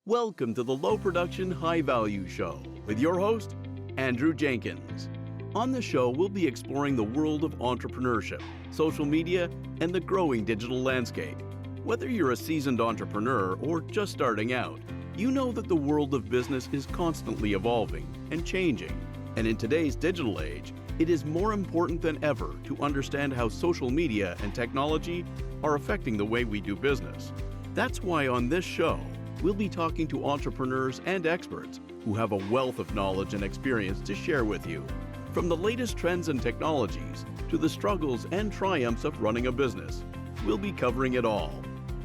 Welcome to the Low Production, High Value Show with your host, Andrew Jenkins. On the show, we'll be exploring the world of entrepreneurship, social media, and the growing digital landscape. Whether you're a seasoned entrepreneur or just starting out, you know that the world of business is constantly evolving and changing. And in today's digital age, it is more important than ever to understand how social media and technology are affecting the way we do business. That's why on this show, we'll be talking to entrepreneurs and experts who have a wealth of knowledge and experience to share with you. From the latest trends and technologies to the struggles and triumphs of running a business, we'll be covering it all.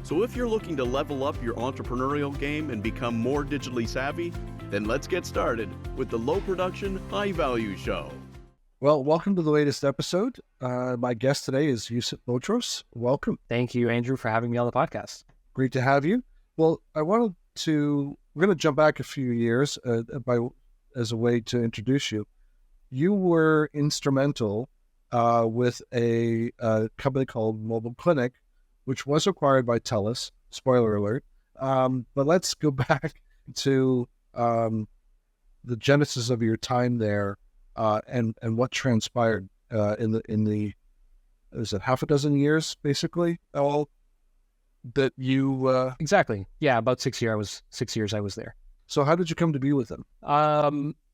So if you're looking to level up your entrepreneurial game and become more digitally savvy, then let's get started with the Low Production, High Value Show. Well, welcome to the latest episode. My guest today is Youssef Botros. Welcome. Thank you, Andrew, for having me on the podcast. Great to have you. Well, we're going to jump back a few years as a way to introduce you. You were instrumental with a company called Mobile Klinik, which was acquired by TELUS. Spoiler alert. But let's go back to the genesis of your time there and what transpired in the is it half a dozen years basically all that you Exactly. Yeah, about 6 years. 6 years I was there. So how did you come to be with them?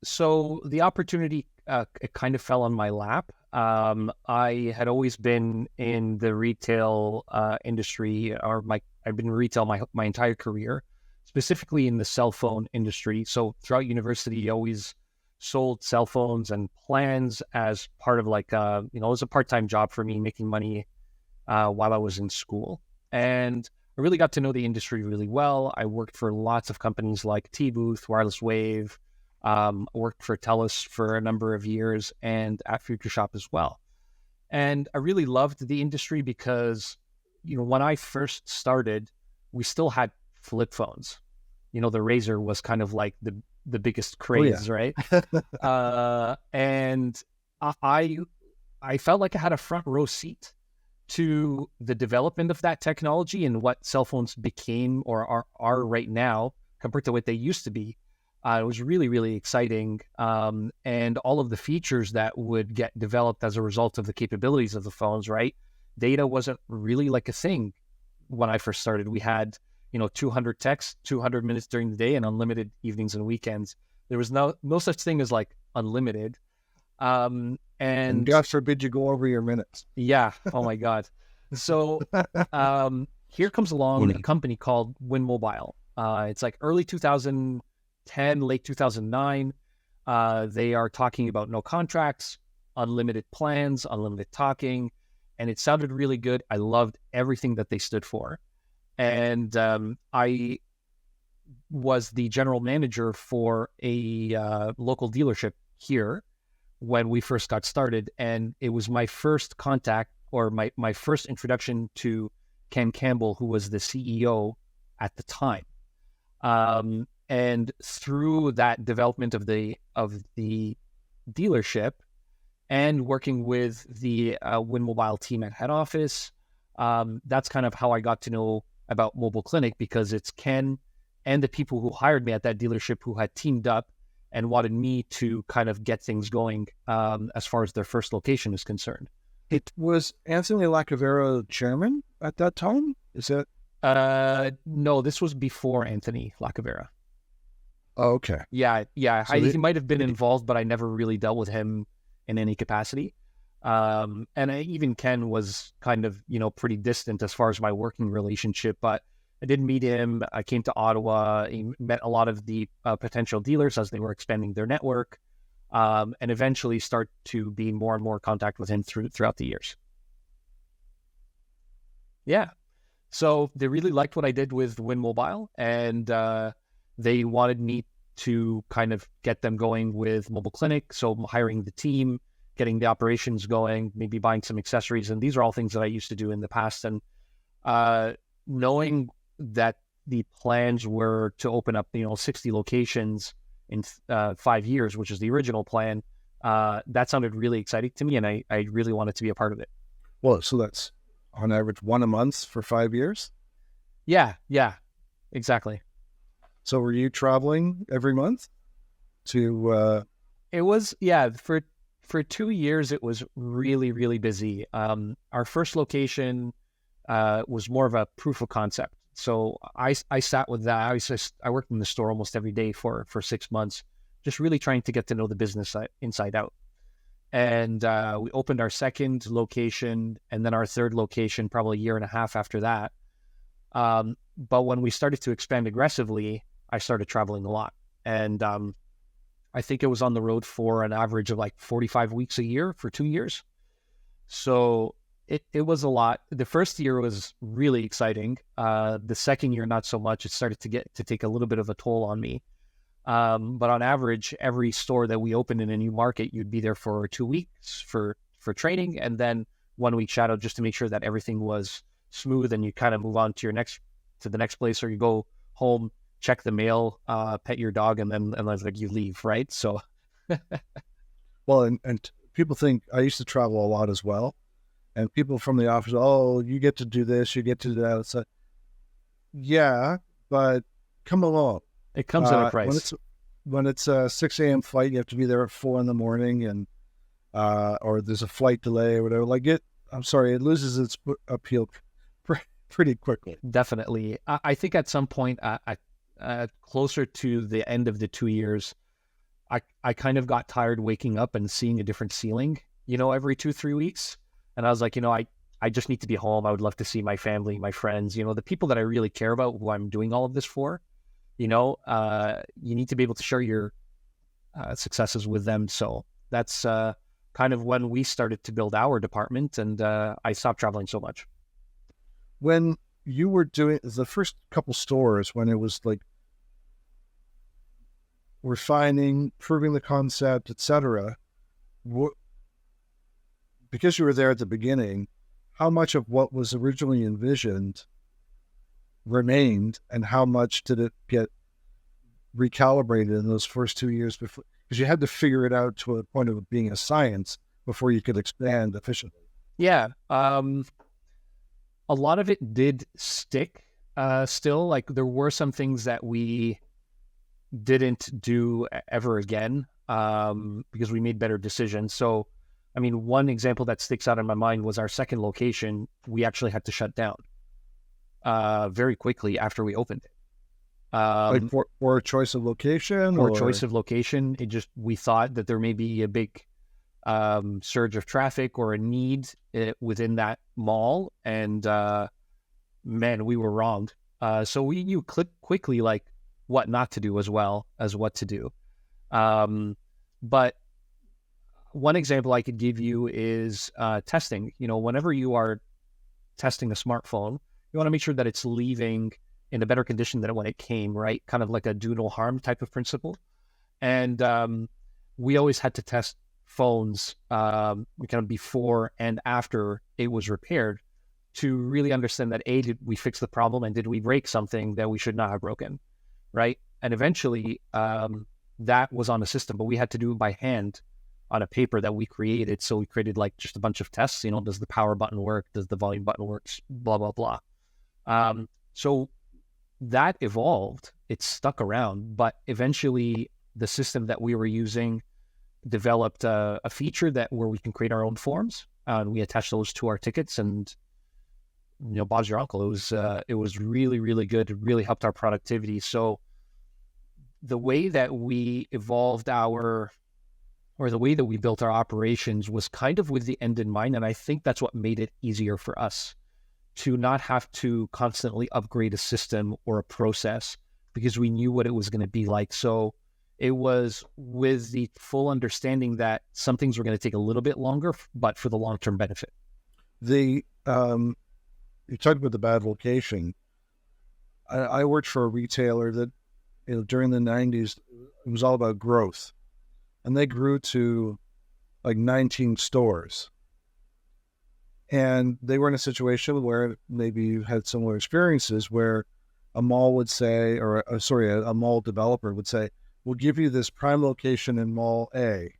So the opportunity it kind of fell on my lap. I had always been in the retail industry, I've been in retail my entire career, specifically in the cell phone industry. So throughout university, I always sold cell phones and plans as part of it was a part-time job for me, making money while I was in school. And I really got to know the industry really well. I worked for lots of companies like T-Booth, Wireless Wave, worked for TELUS for a number of years and at Futureshop as well. And I really loved the industry because, when I first started, we still had flip phones. The Razor was kind of like the biggest craze, right? And I felt like I had a front row seat to the development of that technology and what cell phones became or are right now compared to what they used to be. It was really, really exciting. And all of the features that would get developed as a result of the capabilities of the phones, right? Data wasn't really like a thing when I first started. We had 200 texts, 200 minutes during the day, and unlimited evenings and weekends. There was no such thing as like unlimited. And God forbid you go over your minutes. Yeah. Oh my God. So here comes along a company called Win Mobile. It's like early 2010, late 2009. They are talking about no contracts, unlimited plans, unlimited talking, and it sounded really good. I loved everything that they stood for. And I was the general manager for a local dealership here when we first got started. And it was my first contact or my first introduction to Ken Campbell, who was the CEO at the time. And through that development of the dealership and working with the Win Mobile team at head office, that's kind of how I got to know about Mobile Klinik, because it's Ken and the people who hired me at that dealership who had teamed up and wanted me to kind of get things going as far as their first location is concerned. It was Anthony Lacavera chairman at that time? Is that? No, this was before Anthony Lacavera. Oh, okay. Yeah. So he might have been involved, but I never really dealt with him in any capacity. And even Ken was kind of, pretty distant as far as my working relationship, but I did meet him. I came to Ottawa. He met a lot of the potential dealers as they were expanding their network, and eventually start to be more and more contact with him throughout the years. Yeah. So they really liked what I did with Win Mobile, and they wanted me to kind of get them going with Mobile Klinik. So hiring the team, getting the operations going, maybe buying some accessories. And these are all things that I used to do in the past. And knowing that the plans were to open up, 60 locations in 5 years, which is the original plan, that sounded really exciting to me. And I really wanted to be a part of it. Well, so that's on average one a month for 5 years? Yeah, exactly. So were you traveling every month to? It was, yeah, for 2 years, it was really, really busy. Our first location was more of a proof of concept. So I sat with that. I worked in the store almost every day for 6 months, just really trying to get to know the business inside out. And we opened our second location and then our third location probably a year and a half after that. But when we started to expand aggressively, I started traveling a lot. And I think it was on the road for an average of like 45 weeks a year for 2 years. So it was a lot. The first year was really exciting. The second year, not so much. It started to take a little bit of a toll on me. But on average, every store that we opened in a new market, you'd be there for 2 weeks for training, and then 1 week shadow just to make sure that everything was smooth, and you kind of move on to the next place, or you go home, check the mail, pet your dog, and then like you leave, right? So, Well, and people think I used to travel a lot as well, and people from the office, oh, you get to do this, you get to do that. It's like, yeah, but come along. it comes at a price. When it's a 6 a.m. flight, you have to be there at 4 a.m, and or there's a flight delay or whatever. Like I'm sorry, it loses its appeal pretty quickly. Definitely. I think at some point, closer to the end of the 2 years, I kind of got tired waking up and seeing a different ceiling, every 2-3 weeks. And I was like, I just need to be home. I would love to see my family, my friends, the people that I really care about, who I'm doing all of this for. You need to be able to share your successes with them. So that's kind of when we started to build our department, and I stopped traveling so much. When you were doing the first couple stores, when it was like refining, proving the concept, etc., because you were there at the beginning, how much of what was originally envisioned remained, and how much did it get recalibrated in those first 2 years before? Because you had to figure it out to a point of being a science before you could expand efficiently. Yeah. A lot of it did stick still. Like there were some things that we didn't do ever again because we made better decisions. So, I mean, one example that sticks out in my mind was our second location. We actually had to shut down very quickly after we opened it. Like for a choice of location? Or choice of location. We thought that there may be a big surge of traffic or a need within that mall. And man, we were wrong. So we knew quickly like what not to do as well as what to do. But one example I could give you is testing. Whenever you are testing a smartphone, you want to make sure that it's leaving in a better condition than when it came, right? Kind of like a do no harm type of principle. And we always had to test phones kind of before and after it was repaired to really understand that did we fix the problem, and did we break something that we should not have broken, right? And eventually that was on a system, but we had to do it by hand on a paper that we created. So we created like just a bunch of tests, does the power button work? Does the volume button work? Blah, blah, blah. So that evolved, it stuck around, but eventually the system that we were using developed a feature where we can create our own forms, and we attach those to our tickets, and Bob's your uncle. It was really, really good. It really helped our productivity. So the way that we evolved the way that we built our operations was kind of with the end in mind, and I think that's what made it easier for us to not have to constantly upgrade a system or a process, because we knew what it was going to be like. So it was with the full understanding that some things were going to take a little bit longer, but for the long-term benefit. You talked about the bad location. I worked for a retailer that, during the 90s, it was all about growth. And they grew to like 19 stores. And they were in a situation where maybe you had similar experiences where a mall would say, a mall developer would say, we'll give you this prime location in Mall A,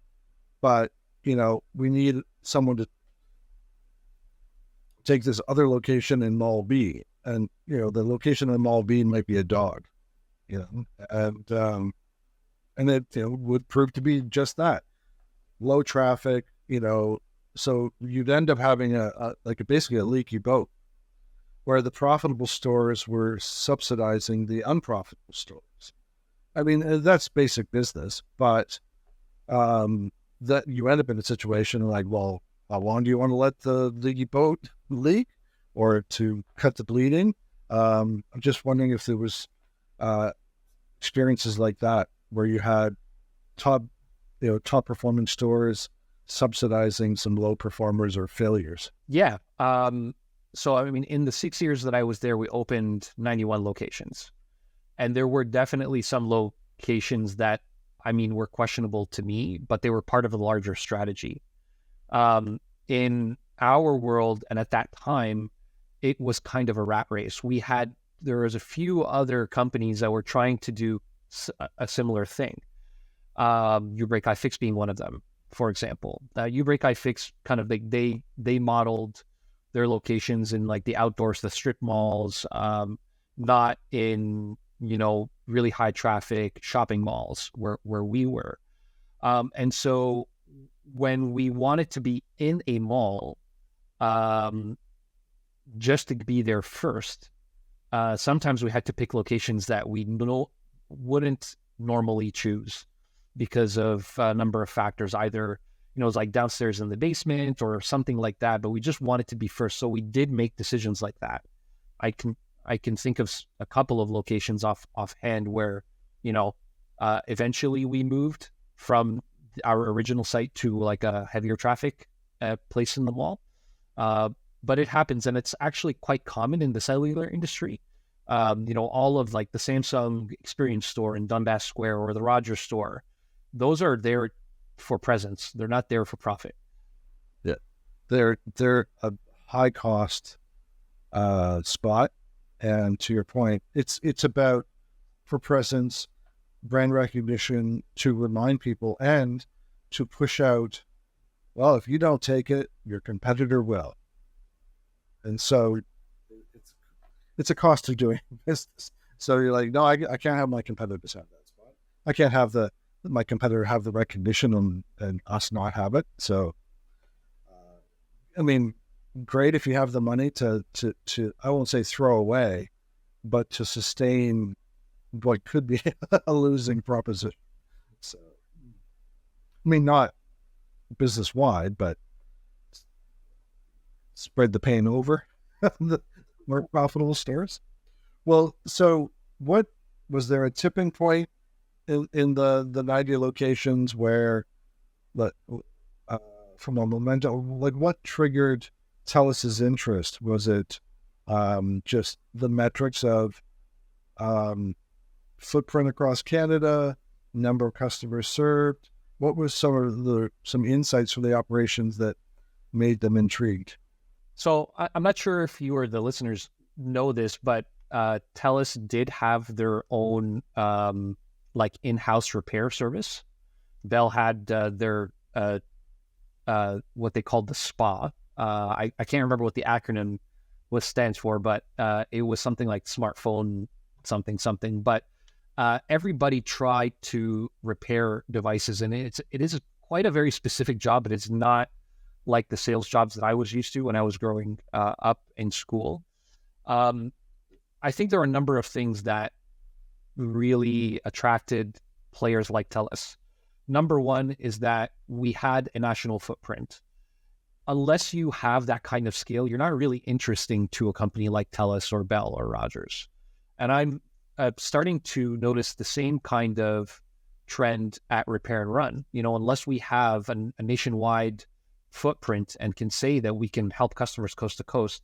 but, we need someone to take this other location in Mall B. And, the location in Mall B might be a dog. And it would prove to be just that, low traffic, so you'd end up having basically a leaky boat, where the profitable stores were subsidizing the unprofitable stores. I mean, that's basic business, but that you end up in a situation like, well, how long do you want to let the leaky boat leak, or to cut the bleeding? I'm just wondering if there was experiences like that where you had top performing stores subsidizing some low performers or failures. Yeah. So, I mean, in the 6 years that I was there, we opened 91 locations. And there were definitely some locations that, were questionable to me, but they were part of a larger strategy. In our world, and at that time, it was kind of a rat race. There was a few other companies that were trying to do a similar thing. Ubreak iFix being one of them, for example. Ubreak iFix kind of, they modeled their locations in like the outdoors, the strip malls, not in, really high traffic shopping malls where we were. And so when we wanted to be in a mall, just to be there first, sometimes we had to pick locations that we wouldn't normally choose because of a number of factors. Either, it was like downstairs in the basement or something like that, but we just wanted to be first. So we did make decisions like that. I can think of a couple of locations offhand where, eventually we moved from our original site to like a heavier traffic place in the mall. But it happens, and it's actually quite common in the cellular industry. All of like the Samsung Experience store in Dundas Square or the Rogers store, those are there for presence. They're not there for profit. Yeah, they're a high cost spot, and to your point, it's about for presence, brand recognition, to remind people and to push out. Well, if you don't take it, your competitor will. And so it's a cost of doing business. So you're like, no, I can't have my competitors have that spot. I can't have my competitor have the recognition and us not have it. So, great if you have the money to I won't say throw away, but to sustain what could be a losing proposition. So, not business wide, but spread the pain over the more profitable stores. Well, so what was there a tipping point in the 90 locations where, from a momentum, like what triggered TELUS's interest? Was it just the metrics of footprint across Canada, number of customers served? What was some insights from the operations that made them intrigued? So I'm not sure if you or the listeners know this, but TELUS did have their own in-house repair service. Bell had their what they called the SPA. I can't remember what the acronym stands for, but it was something like smartphone something. But everybody tried to repair devices, and it is quite a very specific job, but it's not like the sales jobs that I was used to when I was growing up in school. I think there are a number of things that really attracted players like TELUS. Number one is that we had a national footprint. Unless you have that kind of scale, you're not really interesting to a company like TELUS or Bell or Rogers. And I'm starting to notice the same kind of trend at Repair and Run. Unless we have a nationwide footprint and can say that we can help customers coast to coast,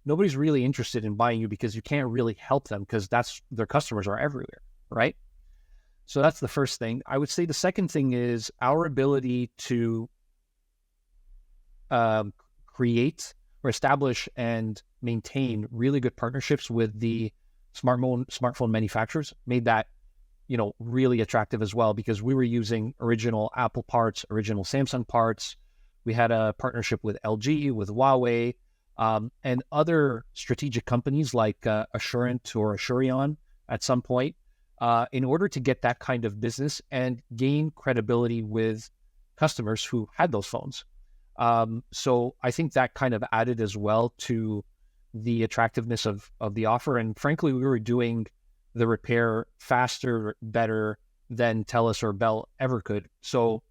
nobody's really interested in buying you because you can't really help them because their customers are everywhere, right? So that's the first thing. I would say the second thing is our ability to create or establish and maintain really good partnerships with the smartphone manufacturers made that, really attractive as well, because we were using original Apple parts, original Samsung parts. We had a partnership with LG, with Huawei, and other strategic companies like Assurant or Assurion at some point. in order to get that kind of business and gain credibility with customers who had those phones. So I think that kind of added as well to the attractiveness of the offer. And frankly, we were doing the repair faster, better than TELUS or Bell ever could. So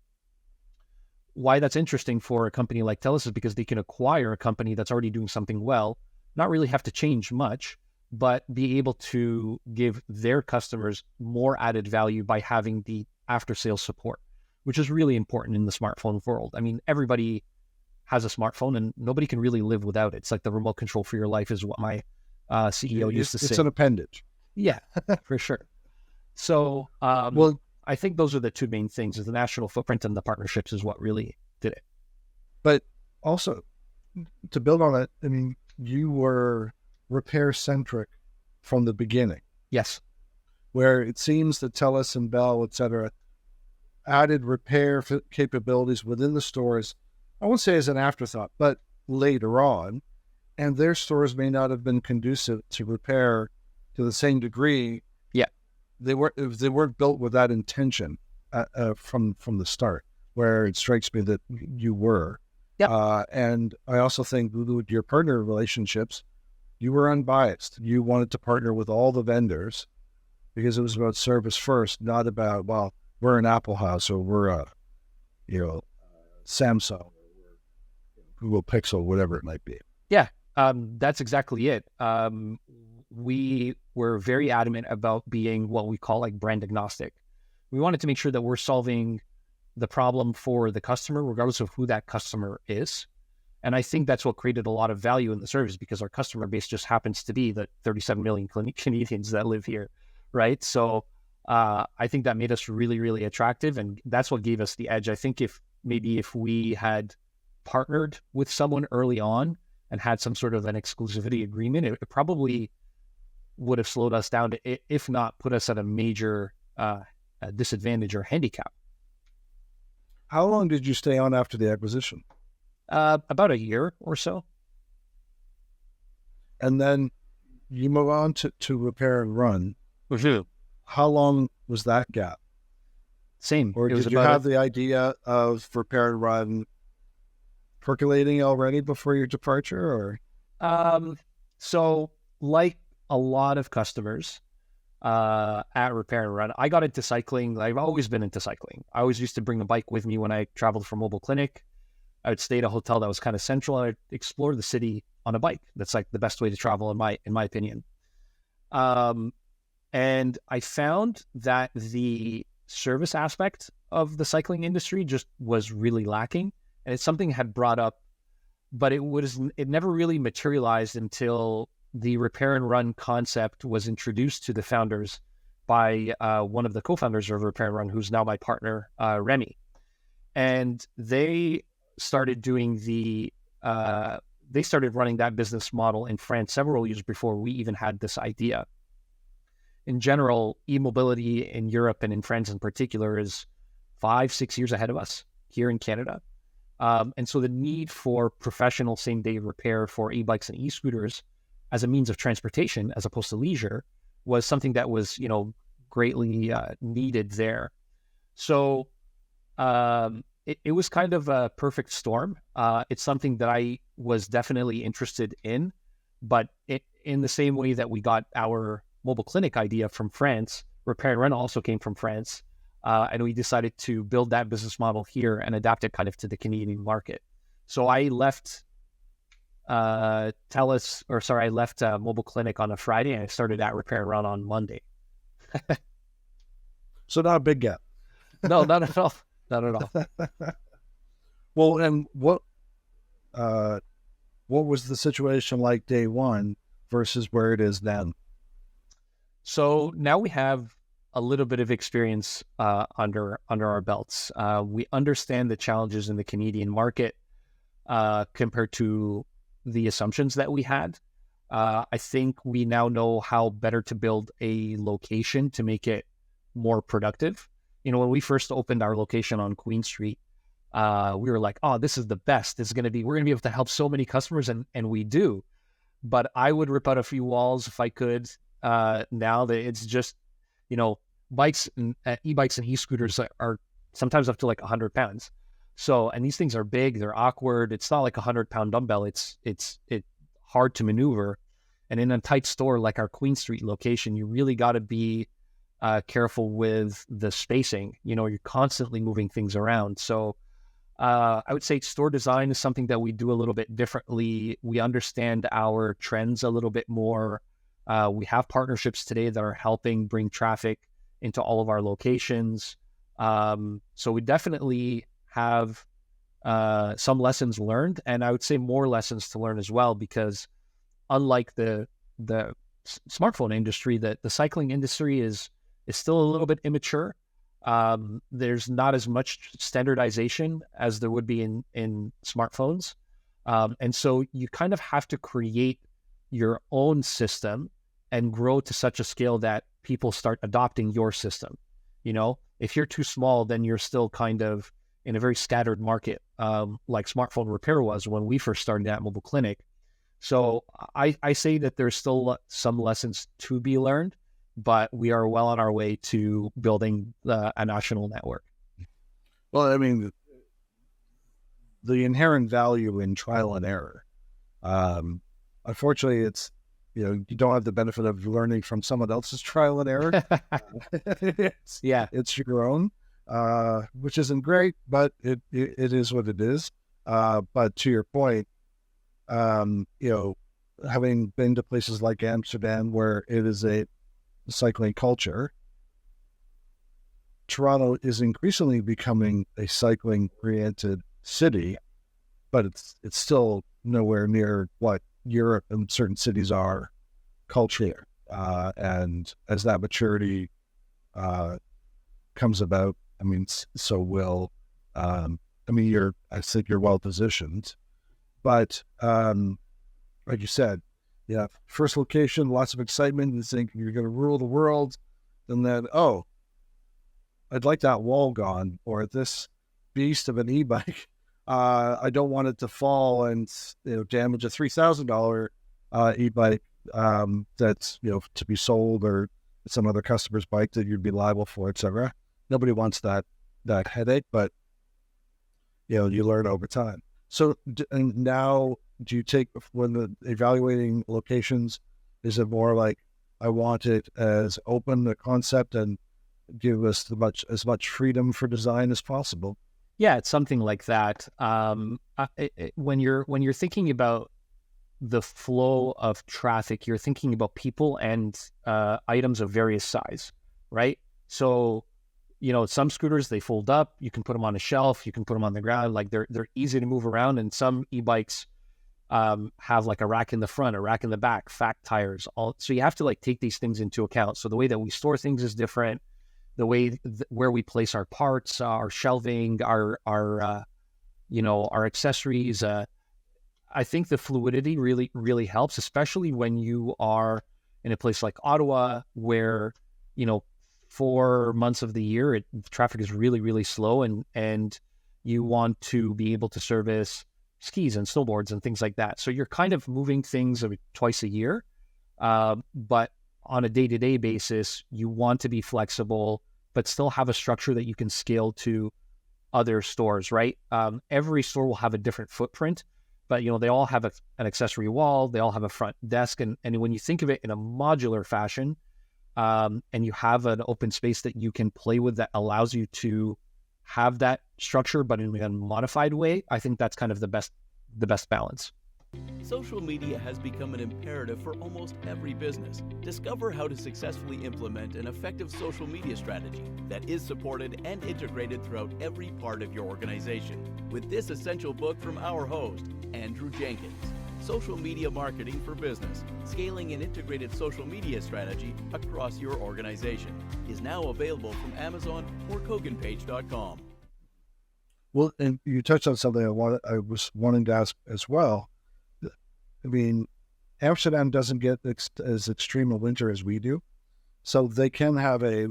why that's interesting for a company like TELUS is because they can acquire a company that's already doing something well, not really have to change much, but be able to give their customers more added value by having the after-sales support, which is really important in the smartphone world. I mean, everybody has a smartphone and nobody can really live without it. It's like the remote control for your life is what my CEO used to say. It's an appendage. Yeah, for sure. So, Well, I think those are the two main things: is the national footprint and the partnerships is what really did it. but also to build on it, I mean, you were repair centric from the beginning, Yes. where it seems that TELUS and Bell, et cetera, added repair capabilities within the stores. I won't say as an afterthought, but later on, and their stores may not have been conducive to repair to the same degree. Yeah. They weren't built with that intention from the start, where it strikes me that you were. Yep. And I also think with your partner relationships, you were unbiased. You wanted to partner with all the vendors because it was about service first, not about, well, we're an Apple house or we're a, Samsung or Google Pixel, whatever it might be. Yeah. That's exactly it. We were very adamant about being what we call like brand agnostic. We wanted to make sure that we're solving the problem for the customer, regardless of who that customer is. And I think that's what created a lot of value in the service, because our customer base just happens to be the 37 million Canadians that live here, right? So I think that made us really, really attractive, and that's what gave us the edge. I think if we had partnered with someone early on and had some sort of an exclusivity agreement, it probably would have slowed us down, if not put us at a major disadvantage or handicap. How long did you stay on after the acquisition? About a year or so. And then you move on to repair and run. Mm-hmm. How long was that gap? Same. Or did you have the idea of repair and run percolating already before your departure? Or so like a lot of customers at Repair and Run, I got into cycling. I've always been into cycling. I always used to bring a bike with me when I traveled for Mobile Klinik. I would stay at a hotel that was kind of central, and I'd explore the city on a bike. That's like the best way to travel in my opinion. And I found that the service aspect of the cycling industry just was really lacking. And it's something I had brought up, but it never really materialized until the Repair and Run concept was introduced to the founders by one of the co-founders of Repair and Run, who's now my partner, Remy. And they started running that business model in France several years before we even had this idea. In general, e-mobility in Europe and in France in particular is 5-6 years ahead of us here in Canada. And so the need for professional same-day repair for e-bikes and e-scooters as a means of transportation, as opposed to leisure, was something that was, greatly needed there. So it was kind of a perfect storm. It's something that I was definitely interested in, but in the same way that we got our Mobile Klinik idea from France, Repair and Run also came from France. And we decided to build that business model here and adapt it kind of to the Canadian market. So I left Mobile Klinik on a Friday, and I started at Repair and Run on Monday. So not a big gap. No, not at all. Not at all. Well, and what was the situation like day one versus where it is now? So now we have a little bit of experience under our belts. We understand the challenges in the Canadian market compared to the assumptions that we had. I think we now know how better to build a location to make it more productive. When we first opened our location on Queen Street, we were like, oh, this is the best. We're going to be able to help so many customers, and we do. But I would rip out a few walls if I could. Now that it's just, bikes and e-bikes and e-scooters are sometimes up to like 100 pounds. So, and these things are big, they're awkward. It's not like a 100-pound dumbbell. It's hard to maneuver. And in a tight store like our Queen Street location, you really got to be careful with the spacing. You're constantly moving things around. So I would say store design is something that we do a little bit differently. We understand our trends a little bit more. We have partnerships today that are helping bring traffic into all of our locations. So we definitely have some lessons learned, and I would say more lessons to learn as well, because unlike the smartphone industry, the cycling industry is still a little bit immature. There's not as much standardization as there would be in smartphones. And so you kind of have to create your own system and grow to such a scale that people start adopting your system. If you're too small, then you're still kind of in a very scattered market, like smartphone repair was when we first started at Mobile Klinik. So I say that there's still some lessons to be learned, but we are well on our way to building a national network. Well, I mean, the inherent value in trial and error. Unfortunately, it's, you don't have the benefit of learning from someone else's trial and error. It's your own, which isn't great, but it is what it is. But to your point, having been to places like Amsterdam where it is a cycling culture, Toronto is increasingly becoming a cycling-oriented city, but it's still nowhere near what Europe and certain cities are culturally. And as that maturity comes about, I mean, so will, I think you're well positioned, but like you said, first location, lots of excitement, you think you're going to rule the world, and then, I'd like that wall gone, or this beast of an e-bike. I don't want it to fall and damage a $3,000 e-bike that's to be sold, or some other customer's bike that you'd be liable for, etc. Nobody wants that headache, but you learn over time. So and now, do you take, when evaluating locations, is it more like, I want it as open a concept and give us as much freedom for design as possible? Yeah, it's something like that. When you're thinking about the flow of traffic, you're thinking about people and items of various size, right? So, some scooters, they fold up. You can put them on a shelf. You can put them on the ground. Like they're easy to move around. And some e-bikes have like a rack in the front, a rack in the back, fat tires. So you have to take these things into account. So the way that we store things is different. The way where we place our parts, our shelving, our accessories. I think the fluidity really, really helps, especially when you are in a place like Ottawa, where 4 months of the year the traffic is really, really slow, and you want to be able to service skis and snowboards and things like that. So you're kind of moving things twice a year, but on a day-to-day basis, you want to be flexible, but still have a structure that you can scale to other stores, right? Every store will have a different footprint, but they all have an accessory wall, they all have a front desk, and when you think of it in a modular fashion, and you have an open space that you can play with that allows you to have that structure, but in a modified way, I think that's kind of the best balance. Social media has become an imperative for almost every business. Discover how to successfully implement an effective social media strategy that is supported and integrated throughout every part of your organization with this essential book from our host, Andrew Jenkins. Social Media Marketing for Business, Scaling an Integrated Social Media Strategy Across Your Organization, is now available from Amazon or KoganPage.com. Well, and you touched on something I was wanting to ask as well. I mean, Amsterdam doesn't get as extreme a winter as we do, so they can have a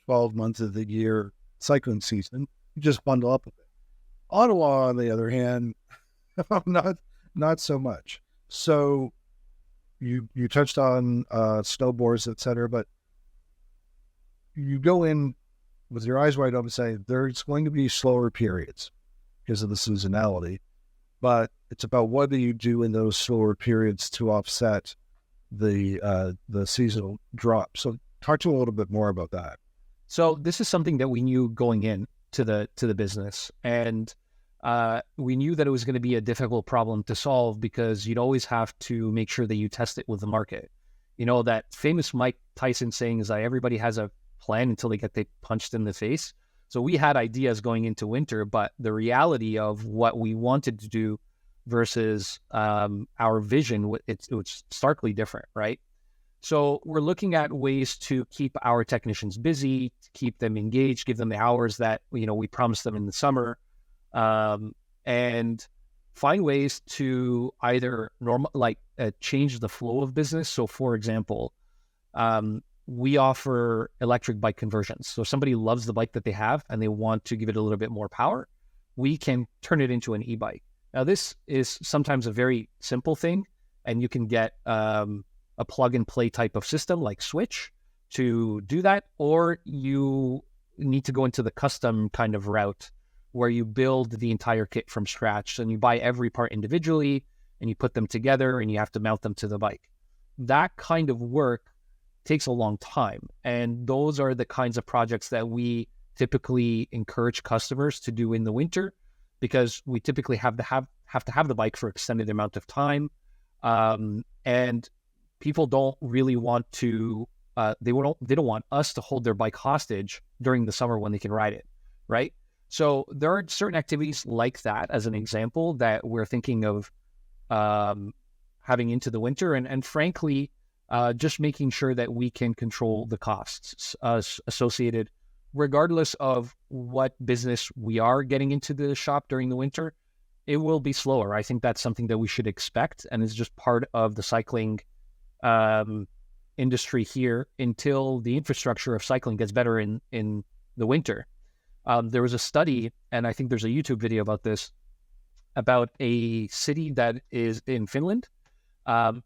12-month of the year cycling season. You just bundle up with it. Ottawa, on the other hand, not so much. So you touched on snowboards, etc., but you go in with your eyes wide open saying there's going to be slower periods because of the seasonality, but it's about what do you do in those slower periods to offset the seasonal drop. So talk to a little bit more about that. So this is something that we knew going in to the business, and we knew that it was going to be a difficult problem to solve because you'd always have to make sure that you test it with the market. You know, that famous Mike Tyson saying is that everybody has a plan until they get punched in the face. So we had ideas going into winter, but the reality of what we wanted to do versus our vision, it was starkly different, right? So we're looking at ways to keep our technicians busy, to keep them engaged, give them the hours that, you know, we promised them in the summer, and find ways to either change the flow of business. So for example, we offer electric bike conversions. So if somebody loves the bike that they have and they want to give it a little bit more power, we can turn it into an e-bike. Now, this is sometimes a very simple thing, and you can get a plug-and-play type of system like Switch to do that, or you need to go into the custom kind of route where you build the entire kit from scratch, and you buy every part individually, and you put them together, and you have to mount them to the bike. That kind of work takes a long time, and those are the kinds of projects that we typically encourage customers to do in the winter, because we typically have to have the bike for extended amount of time, and people don't really want to. They don't want us to hold their bike hostage during the summer when they can ride it, right? So there are certain activities like that, as an example, that we're thinking of having into the winter, and frankly, just making sure that we can control the costs associated, regardless of what business we are getting into the shop during the winter. It will be slower. I think that's something that we should expect, and is just part of the cycling industry here until the infrastructure of cycling gets better in the winter. There was a study, and I think there's a YouTube video about this, about a city that is in Finland,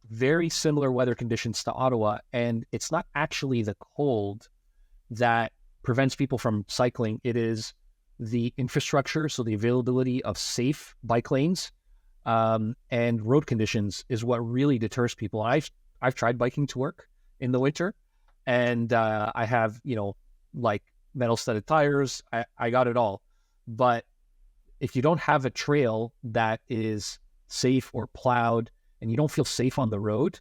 very similar weather conditions to Ottawa, and it's not actually the cold that prevents people from cycling. It is the infrastructure, so the availability of safe bike lanes and road conditions is what really deters people. I've tried biking to work in the winter, and I have, like metal studded tires. I got it all. But if you don't have a trail that is safe or plowed, and you don't feel safe on the road,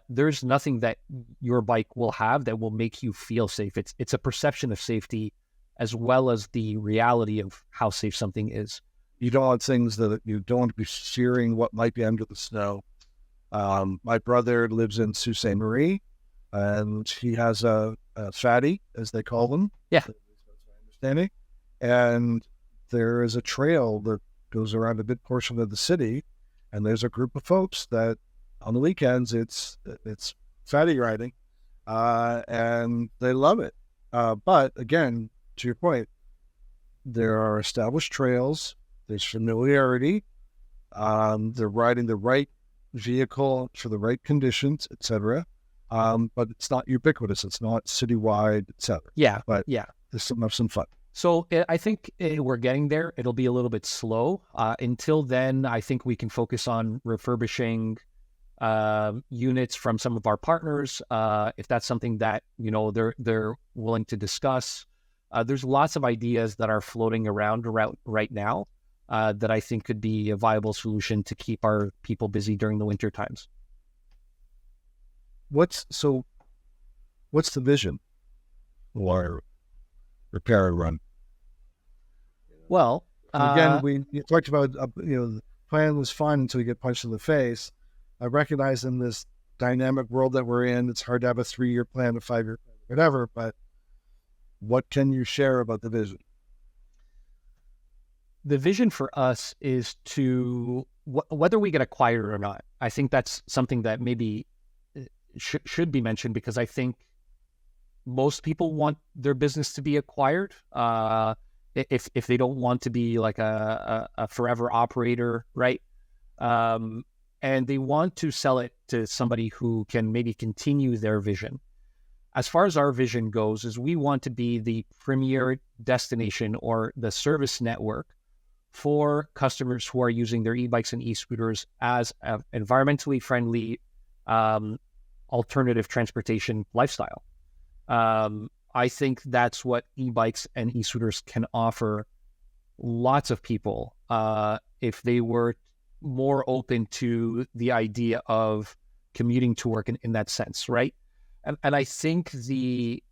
there's nothing that your bike will have that will make you feel safe. It's a perception of safety as well as the reality of how safe something is. You don't want things that you don't want to be fearing what might be under the snow. My brother lives in Sault Ste. Marie, and he has a fatty, as they call them. Yeah. That's my understanding. And there is a trail that goes around a big portion of the city, and there's a group of folks that on the weekends it's fatty riding, and they love it. But again, to your point, there are established trails. There's familiarity. They're riding the right vehicle for the right conditions, etc. But it's not ubiquitous. It's not citywide, etc. Yeah. But yeah, there's some fun. So I think we're getting there. It'll be a little bit slow. Until then, I think we can focus on refurbishing units from some of our partners, if that's something that they're willing to discuss. There's lots of ideas that are floating around right now that I think could be a viable solution to keep our people busy during the winter times. What's the vision for Repair and Run? Well, again, you talked about the plan was fine until you get punched in the face. I recognize in this dynamic world that we're in, it's hard to have a 3-year plan, a 5-year plan, whatever. But what can you share about the vision? The vision for us is to whether we get acquired or not. I think that's something that maybe should be mentioned, because I think most people want their business to be acquired. If they don't want to be like a forever operator, right? And they want to sell it to somebody who can maybe continue their vision. as far as our vision goes, is we want to be the premier destination or the service network for customers who are using their e-bikes and e-scooters as an environmentally friendly alternative transportation lifestyle. I think that's what e-bikes and e-scooters can offer lots of people if they were more open to the idea of commuting to work in that sense, right? And I think the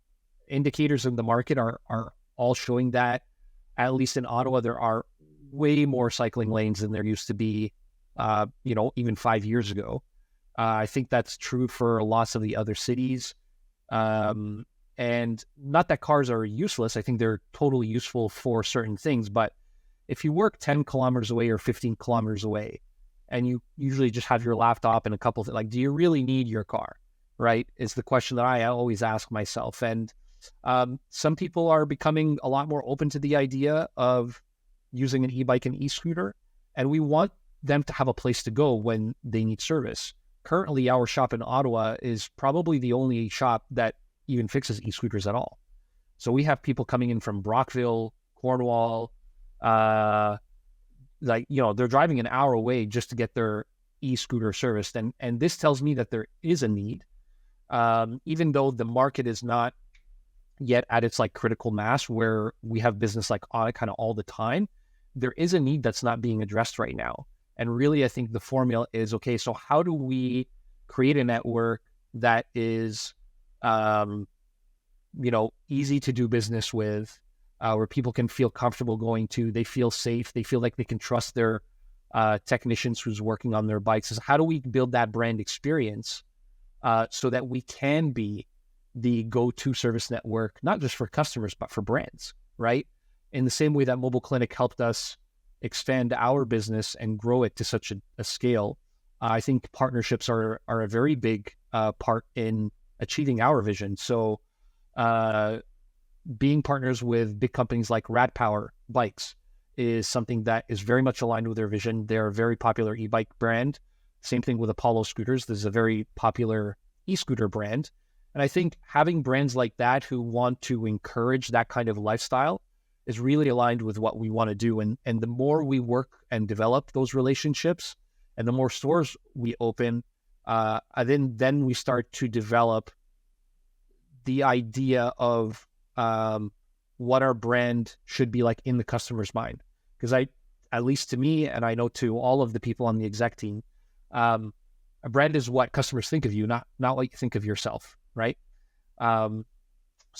indicators in the market are all showing that, at least in Ottawa, there are way more cycling lanes than there used to be, even 5 years ago. I think that's true for lots of the other cities. And not that cars are useless. I think they're totally useful for certain things. But if you work 10 kilometers away or 15 kilometers away, and you usually just have your laptop and a couple of things, like, do you really need your car, right? Is the question that I always ask myself. And some people are becoming a lot more open to the idea of using an e-bike and e-scooter, and we want them to have a place to go when they need service. Currently, our shop in Ottawa is probably the only shop that even fixes e-scooters at all. So we have people coming in from Brockville, Cornwall, they're driving an hour away just to get their e-scooter serviced. And this tells me that there is a need, even though the market is not yet at its like critical mass where we have business like on it kind of all the time. There is a need that's not being addressed right now. And really, I think the formula is, okay, so how do we create a network that is, easy to do business with, where people can feel comfortable going to, they feel safe, they feel like they can trust their technicians who's working on their bikes. Is how do we build that brand experience so that we can be the go-to service network, not just for customers, but for brands, right? In the same way that Mobile Klinik helped us expand our business and grow it to such a scale, I think partnerships are a very big part in achieving our vision. So being partners with big companies like Rad Power Bikes is something that is very much aligned with their vision. They're a very popular e-bike brand. Same thing with Apollo Scooters. This is a very popular e-scooter brand. And I think having brands like that who want to encourage that kind of lifestyle is really aligned with what we want to do. And the more we work and develop those relationships and the more stores we open, then we start to develop the idea of what our brand should be like in the customer's mind. Because at least to me, and I know to all of the people on the exec team, a brand is what customers think of you, not what you think of yourself, right? So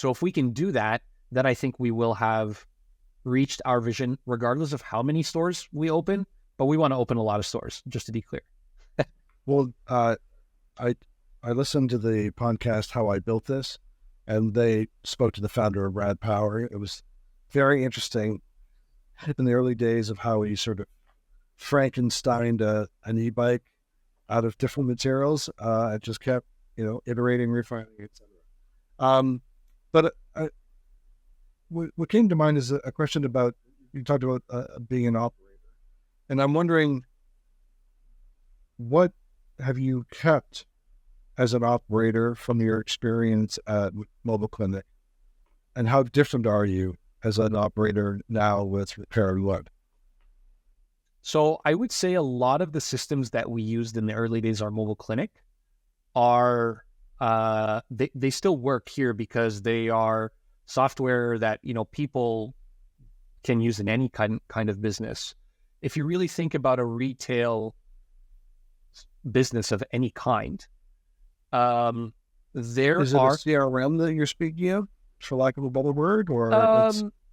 if we can do that, then I think we will have reached our vision, regardless of how many stores we open. But we want to open a lot of stores, just to be clear. Well, I listened to the podcast How I Built This, and they spoke to the founder of Rad Power. It was very interesting in the early days of how he sort of Frankensteined an e-bike out of different materials. It just kept, iterating, refining, etc. But what came to mind is a question about, you talked about being an operator. And I'm wondering, what have you kept as an operator from your experience at Mobile Klinik? And how different are you as an operator now with Repair One? So I would say a lot of the systems that we used in the early days of our Mobile Klinik are, they still work here because they are software that, people can use in any kind of business. If you really think about a retail business of any kind, there is it are... a CRM that you're speaking of, for lack of a better word, or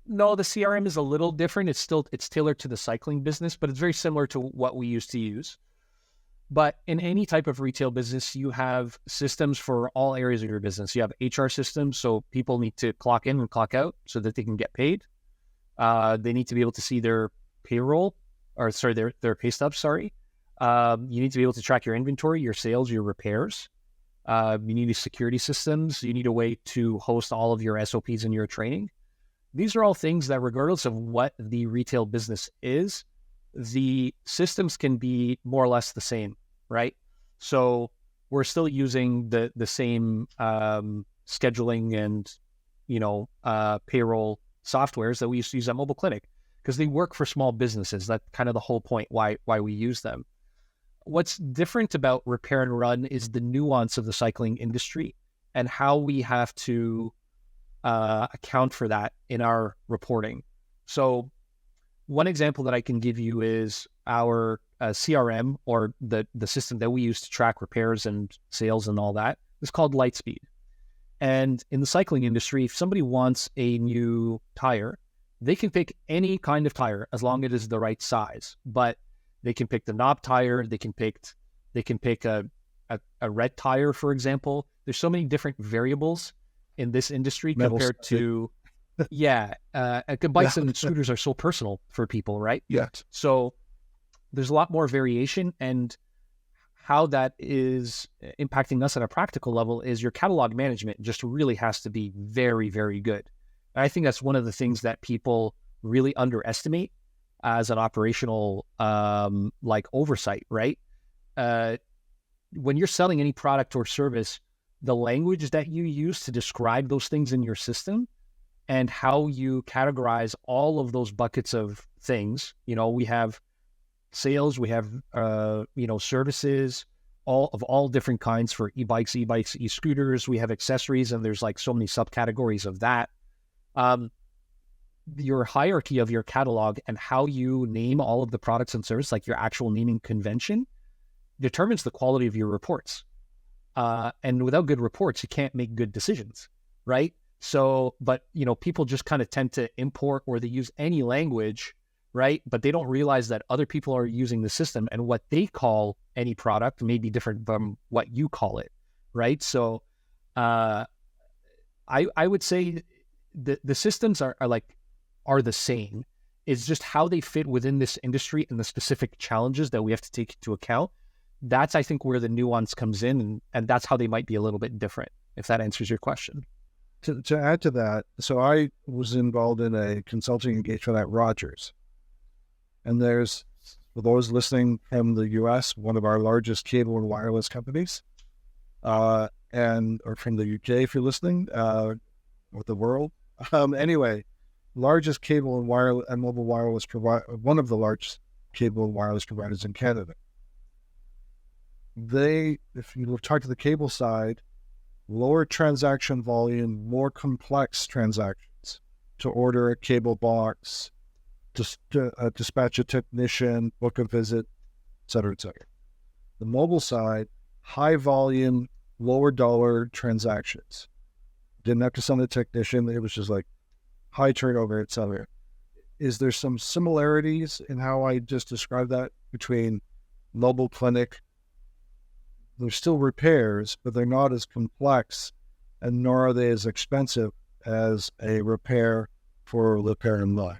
no, the CRM is a little different. It's tailored to the cycling business, but it's very similar to what we used to use. But in any type of retail business, you have systems for all areas of your business. You have HR systems, so people need to clock in and clock out so that they can get paid. They need to be able to see their payroll, their pay stubs, You need to be able to track your inventory, your sales, your repairs. You need security systems. You need a way to host all of your SOPs and your training. These are all things that, regardless of what the retail business is, the systems can be more or less the same, right? So we're still using the same scheduling and, payroll softwares that we used to use at Mobile Klinik, because they work for small businesses. That's kind of the whole point why we use them. What's different about repair and run is the nuance of the cycling industry and how we have to account for that in our reporting. So one example that I can give you is our CRM, or the system that we use to track repairs and sales and all that, is called Lightspeed. And in the cycling industry, if somebody wants a new tire, they can pick any kind of tire as long as it is the right size. But they can pick the knob tire. They can pick a red tire, for example. There's so many different variables in this industry compared to, bikes and scooters are so personal for people, right? Yeah. So there's a lot more variation, and how that is impacting us at a practical level is your catalog management just really has to be very, very good. And I think that's one of the things that people really underestimate as an operational oversight, right? When you're selling any product or service, the language that you use to describe those things in your system and how you categorize all of those buckets of things, we have sales, we have, services, all different kinds for e-bikes, e-scooters, we have accessories, and there's like so many subcategories of that. Your hierarchy of your catalog and how you name all of the products and services, like your actual naming convention, determines the quality of your reports. And without good reports, you can't make good decisions, right? So, but, people just kind of tend to import, or they use any language, right? But they don't realize that other people are using the system, and what they call any product may be different from what you call it, right? So I would say the systems are the same. It's just how they fit within this industry and the specific challenges that we have to take into account. That's, I think, where the nuance comes in, and that's how they might be a little bit different, if that answers your question. To add to that, so I was involved in a consulting engagement at Rogers. And there's, for those listening from the US, one of our largest cable and wireless companies, or from the UK if you're listening, or the world. Anyway, largest cable and wireless and mobile wireless provider, one of the largest cable and wireless providers in Canada. If you talk to the cable side, lower transaction volume, more complex transactions to order a cable box, dispatch a technician, book a visit, et cetera, et cetera. The mobile side, high volume, lower dollar transactions. Didn't have to send a technician. It was just like high turnover, et cetera. Is there some similarities in how I just described that between Mobile Klinik? There's still repairs, but they're not as complex, and nor are they as expensive as a repair for repair and run.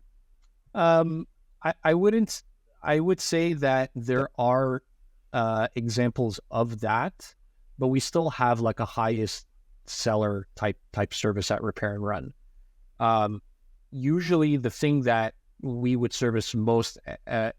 I would say that there are examples of that, but we still have like a highest seller type service at repair and run. Usually the thing that we would service most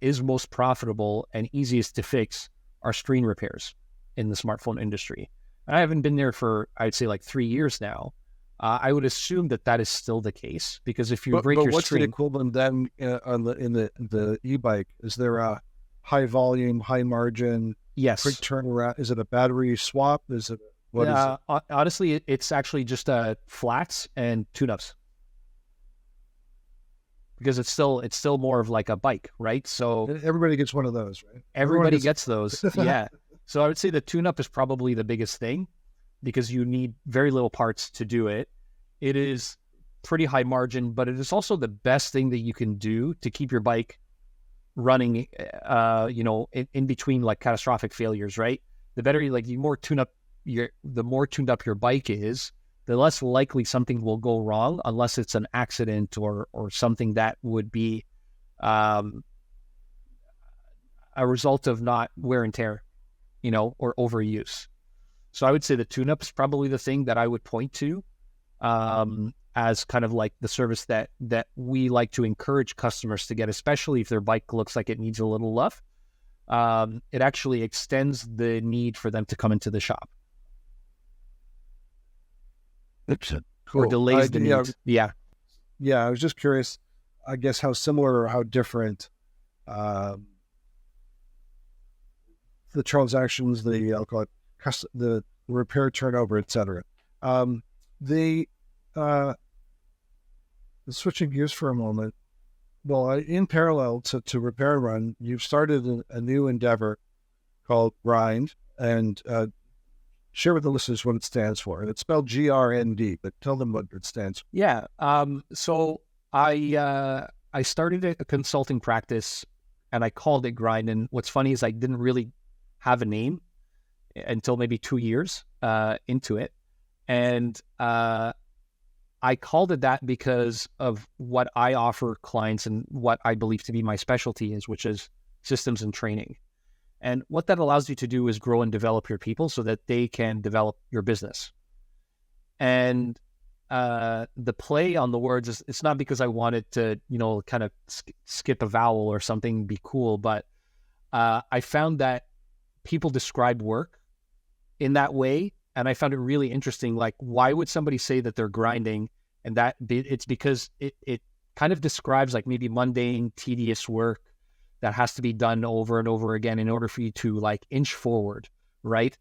is most profitable and easiest to fix are screen repairs in the smartphone industry. I haven't been there for, I'd say, like 3 years now. I would assume that is still the case, because if you break your what's screen, the equivalent then in the e-bike? Is there a high volume, high margin, yes, quick turnaround? Is it a battery swap? Is it what is it? Honestly, it's actually just flats and tune-ups, because it's still more of like a bike, right? So everybody gets one of those, right? Everybody gets those, yeah. So I would say the tune-up is probably the biggest thing, because you need very little parts to do it. It is pretty high margin, but it is also the best thing that you can do to keep your bike running, in between like catastrophic failures, right? The better, the more tuned up your bike is, the less likely something will go wrong, unless it's an accident or something that would be a result of not wear and tear, or overuse. So I would say the tune-up is probably the thing that I would point to as kind of like the service that we like to encourage customers to get, especially if their bike looks like it needs a little love. It actually extends the need for them to come into the shop. or delays the need. Yeah. Yeah, I was just curious, I guess, how similar or how different the transactions, I'll call it the repair turnover, etc. The switching gears for a moment. Well, in parallel to Repair and Run, you've started a new endeavor called GRND, and share with the listeners what it stands for. It's spelled GRND, but tell them what it stands for. Yeah. So I started a consulting practice, and I called it GRND. And what's funny is I didn't really have a name until maybe 2 years into it, and I called it that because of what I offer clients and what I believe to be my specialty is, which is systems and training. And what that allows you to do is grow and develop your people so that they can develop your business. And the play on the words is, it's not because I wanted to, kind of skip a vowel or something, be cool, but I found that people describe work in that way. And I found it really interesting. Like, why would somebody say that they're grinding? And it's because it kind of describes like maybe mundane, tedious work that has to be done over and over again in order for you to like inch forward, right?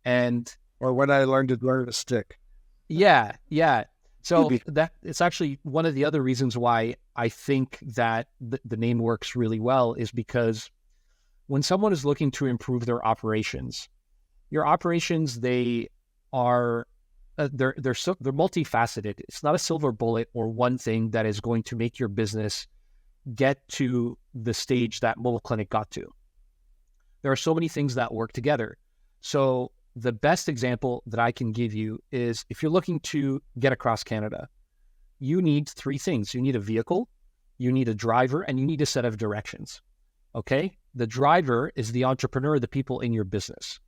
Or when I learned to learn a stick. Yeah. So that it's actually one of the other reasons why I think that the name works really well is because when someone is looking to improve their operations, your operations, they are they're multifaceted. It's not a silver bullet or one thing that is going to make your business get to the stage that Mobile Klinik got to. There are so many things that work together. So the best example that I can give you is if you're looking to get across Canada, you need 3 things. You need a vehicle, you need a driver, and you need a set of directions. Okay? The driver is the entrepreneur, the people in your business.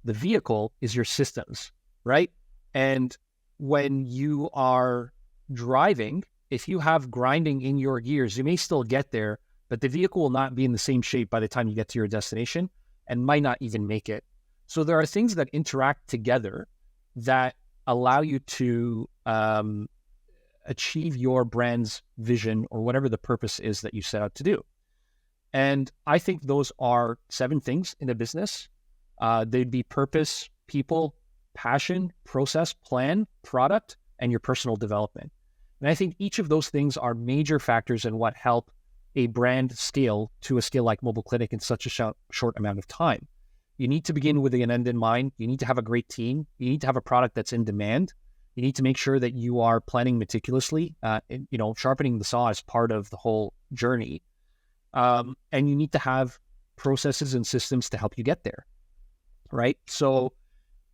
The vehicle is your systems, right? And when you are driving, if you have grinding in your gears, you may still get there, but the vehicle will not be in the same shape by the time you get to your destination and might not even make it. So there are things that interact together that allow you to achieve your brand's vision or whatever the purpose is that you set out to do. And I think those are 7 things in a business. They'd be purpose, people, passion, process, plan, product, and your personal development. And I think each of those things are major factors in what help a brand scale to a scale like Mobile Klinik in such a short amount of time. You need to begin with an end in mind. You need to have a great team. You need to have a product that's in demand. You need to make sure that you are planning meticulously. Sharpening the saw is part of the whole journey. And you need to have processes and systems to help you get there, right? So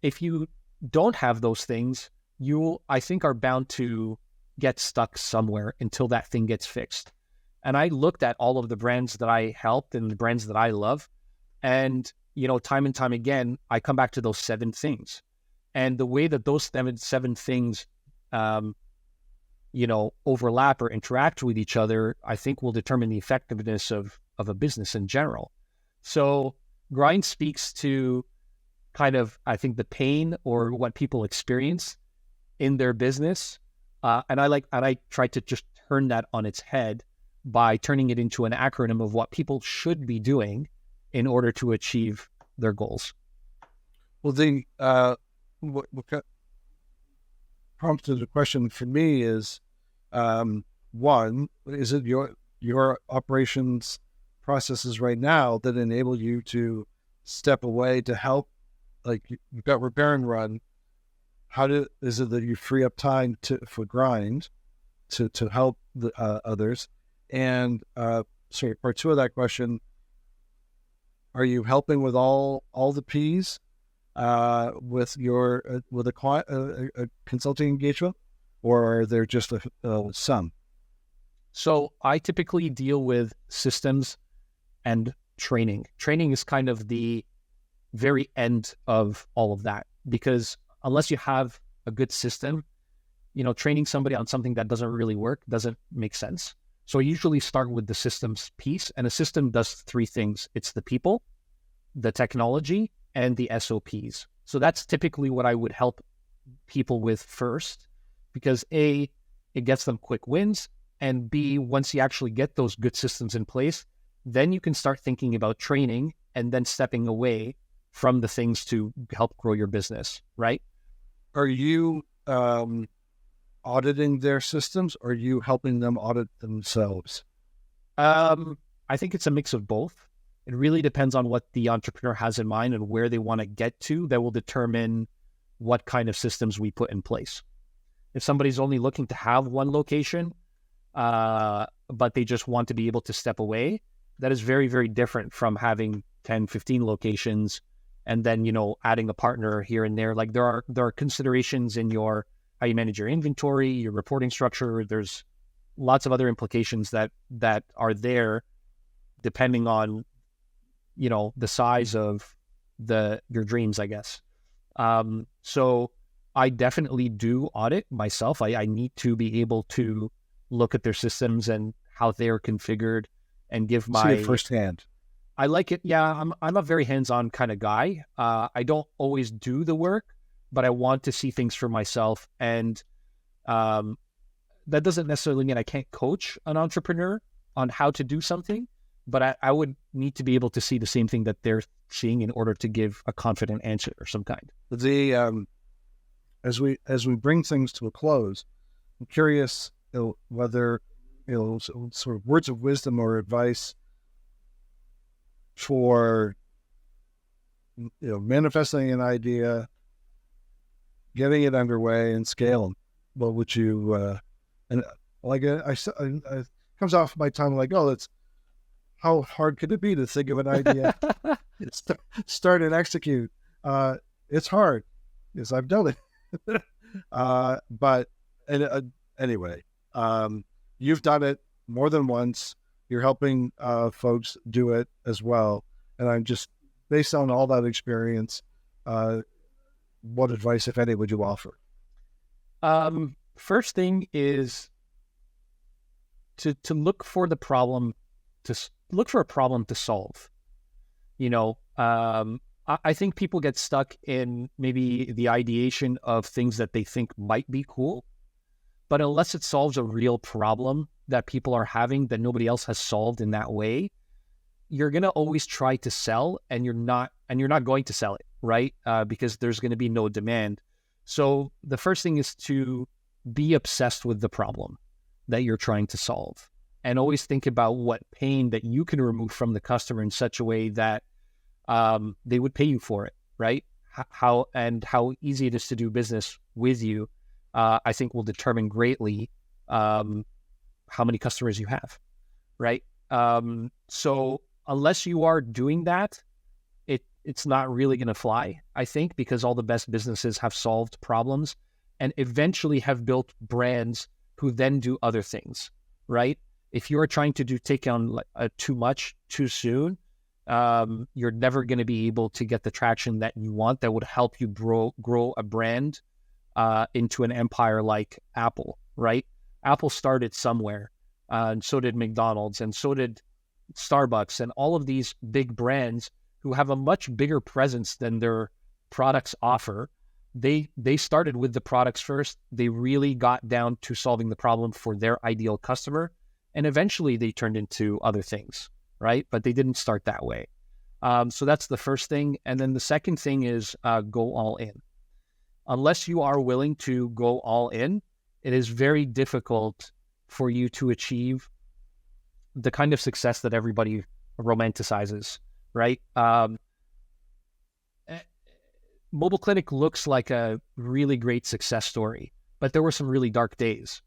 if you don't have those things, you, I think, are bound to get stuck somewhere until that thing gets fixed. And I looked at all of the brands that I helped and the brands that I love. And, time and time again, I come back to those 7 things. And the way that those 7 things, overlap or interact with each other, I think will determine the effectiveness of a business in general. So GRND speaks to kind of, I think, the pain or what people experience in their business. And I try to just turn that on its head by turning it into an acronym of what people should be doing in order to achieve their goals. Well, what prompted the question for me is, one, is it your operations processes right now that enable you to step away to help? Like, you've got Repair and Run. Is it that you free up time for GRND to help the others? And part 2 of that question: are you helping with all the P's with a consulting engagement, or are there just some? So I typically deal with systems and training. Training is kind of the very end of all of that, because unless you have a good system, training somebody on something that doesn't really work doesn't make sense. So I usually start with the systems piece, and a system does 3 things. It's the people, the technology, and the SOPs. So that's typically what I would help people with first. because A, it gets them quick wins, and B, once you actually get those good systems in place, then you can start thinking about training and then stepping away from the things to help grow your business, right? Are you auditing their systems, or are you helping them audit themselves? I think it's a mix of both. It really depends on what the entrepreneur has in mind and where they want to get to. That will determine what kind of systems we put in place. If somebody's only looking to have one location, but they just want to be able to step away, that is very, very different from having 10, 15 locations and then, you know, adding a partner here and there. Like there are considerations in how you manage your inventory, your reporting structure. There's lots of other implications that are there depending on, you know, the size of your dreams, I guess. So I definitely do audit myself. I need to be able to look at their systems and how they're configured and give See it firsthand. I like it. Yeah, I'm a very hands-on kind of guy. I don't always do the work, but I want to see things for myself. And that doesn't necessarily mean I can't coach an entrepreneur on how to do something, but I would need to be able to see the same thing that they're seeing in order to give a confident answer of some kind. As we bring things to a close, I'm curious whether sort of words of wisdom or advice for manifesting an idea, getting it underway, and scaling. What would you and like I comes off my tongue like, oh, that's how hard could it be to think of an idea, start and execute? It's hard, yes, I've done it. But anyway, you've done it more than once. You're helping folks do it as well. And I'm just, based on all that experience, what advice, if any, would you offer? First thing is to look for the problem, to look for a problem to solve. I think people get stuck in maybe the ideation of things that they think might be cool, but unless it solves a real problem that people are having that nobody else has solved in that way, you're going to always try to sell, and you're not going to sell it, right? Because there's going to be no demand. So the first thing is to be obsessed with the problem that you're trying to solve, and always think about what pain that you can remove from the customer in such a way that they would pay you for it, right? How easy it is to do business with you, I think will determine greatly how many customers you have, right? So unless you are doing that, it's not really going to fly, I think, because all the best businesses have solved problems and eventually have built brands who then do other things, right? If you're trying to take on too much too soon, you're never going to be able to get the traction that you want that would help you grow a brand into an empire like Apple, right? Apple started somewhere, and so did McDonald's, and so did Starbucks, and all of these big brands who have a much bigger presence than their products offer. They started with the products first. They really got down to solving the problem for their ideal customer, and eventually they turned into other things, right? But they didn't start that way. So that's the first thing. And then the second thing is go all in. Unless you are willing to go all in, it is very difficult for you to achieve the kind of success that everybody romanticizes, right? Mobile Klinik looks like a really great success story, but there were some really dark days,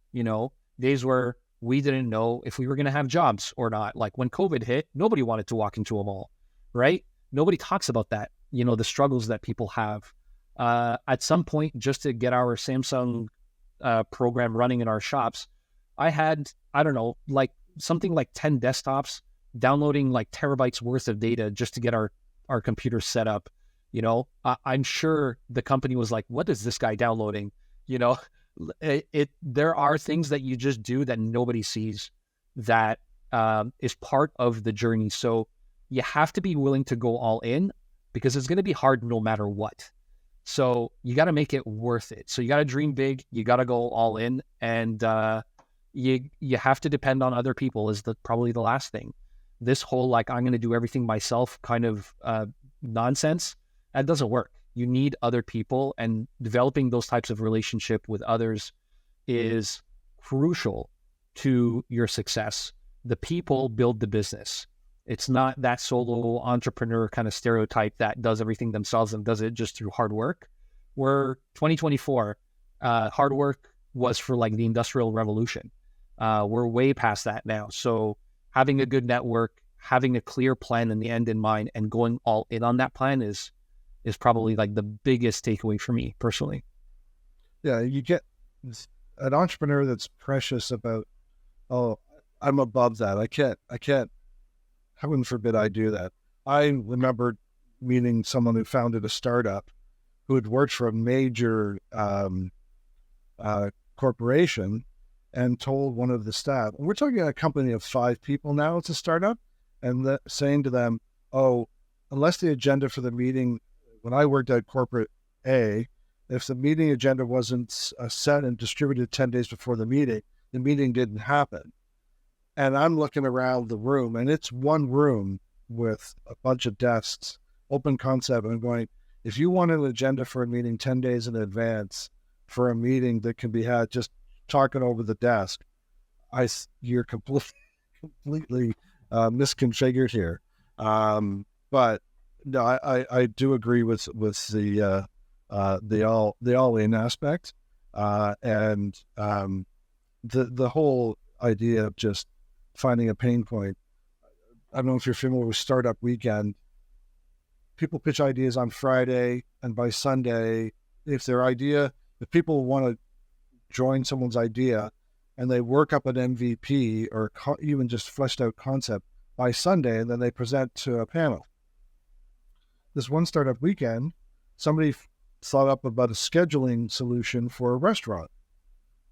days where we didn't know if we were going to have jobs or not. Like when COVID hit, nobody wanted to walk into a mall, right? Nobody talks about that, the struggles that people have. At some point, just to get our Samsung program running in our shops, I had, something like 10 desktops downloading like terabytes worth of data just to get our computers set up. I'm sure the company was like, what is this guy downloading? There are things that you just do that nobody sees that is part of the journey. So you have to be willing to go all in, because it's going to be hard no matter what. So you got to make it worth it. So you got to dream big. You got to go all in, and you have to depend on other people is probably the last thing. This whole like I'm going to do everything myself kind of nonsense, that doesn't work. You need other people, and developing those types of relationship with others is crucial to your success. The people build the business. It's not that solo entrepreneur kind of stereotype that does everything themselves and does it just through hard work. We're 2024, hard work was for like the Industrial Revolution. We're way past that now. So having a good network, having a clear plan and the end in mind, and going all in on that plan is probably like the biggest takeaway for me personally. Yeah, you get an entrepreneur that's precious about, oh, I'm above that. I can't, heaven forbid I do that. I remember meeting someone who founded a startup who had worked for a major corporation and told one of the staff, we're talking a company of 5 people now, it's a startup, and saying to them, oh, unless the agenda for the meeting, when I worked at corporate A, if the meeting agenda wasn't set and distributed 10 days before the meeting didn't happen. And I'm looking around the room, and it's one room with a bunch of desks, open concept, and I'm going, if you want an agenda for a meeting 10 days in advance for a meeting that can be had just talking over the desk, you're completely misconfigured here. But no, I do agree with the all-in aspect, and the whole idea of just finding a pain point. I don't know if you're familiar with Startup Weekend. People pitch ideas on Friday, and by Sunday, if people want to join someone's idea and they work up an MVP or even just fleshed out concept by Sunday, and then they present to a panel. This one Startup Weekend, somebody thought up about a scheduling solution for a restaurant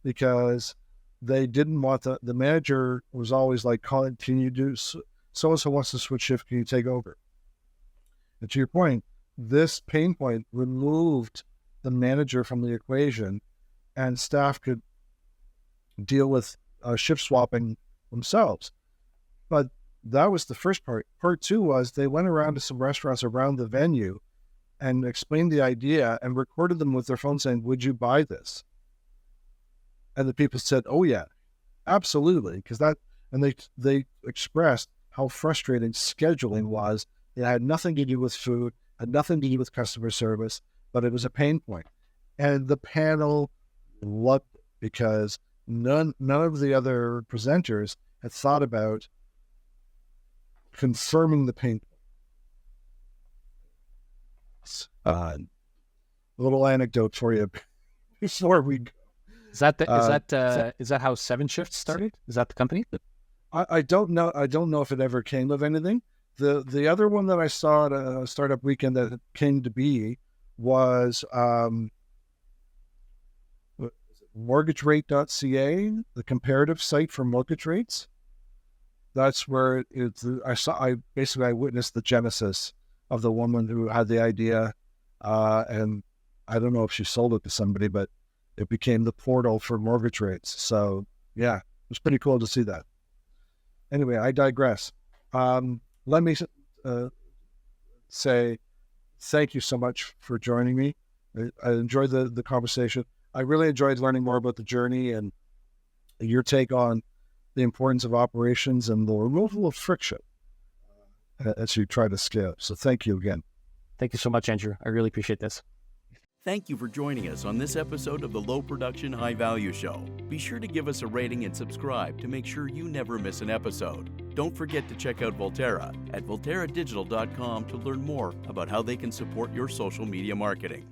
because they didn't want the manager was always like, calling, can you do, so-and-so wants to switch shift, can you take over? And to your point, this pain point removed the manager from the equation, and staff could deal with shift swapping themselves. But that was the first part. Part 2 was they went around to some restaurants around the venue and explained the idea and recorded them with their phone saying, would you buy this? And the people said, oh yeah, absolutely. And they expressed how frustrating scheduling was. It had nothing to do with food, had nothing to do with customer service, but it was a pain point. And the panel loved it because none of the other presenters had thought about confirming the pain point. A little anecdote for you before we go. Is that how 7 Shifts started? Is that the company? I don't know. I don't know if it ever came of anything. The other one that I saw at a Startup Weekend that came to be was mortgagerate.ca, the comparative site for mortgage rates. That's where I witnessed the genesis of the woman who had the idea, and I don't know if she sold it to somebody, but it became the portal for mortgage rates. So yeah, it was pretty cool to see that. Anyway, I digress. Let me say thank you so much for joining me. I enjoyed the conversation. I really enjoyed learning more about the journey and your take on the importance of operations and the removal of friction as you try to scale. So thank you again. Thank you so much, Andrew. I really appreciate this. Thank you for joining us on this episode of the Low Production High Value Show. Be sure to give us a rating and subscribe to make sure you never miss an episode. Don't forget to check out Volterra at volterradigital.com to learn more about how they can support your social media marketing.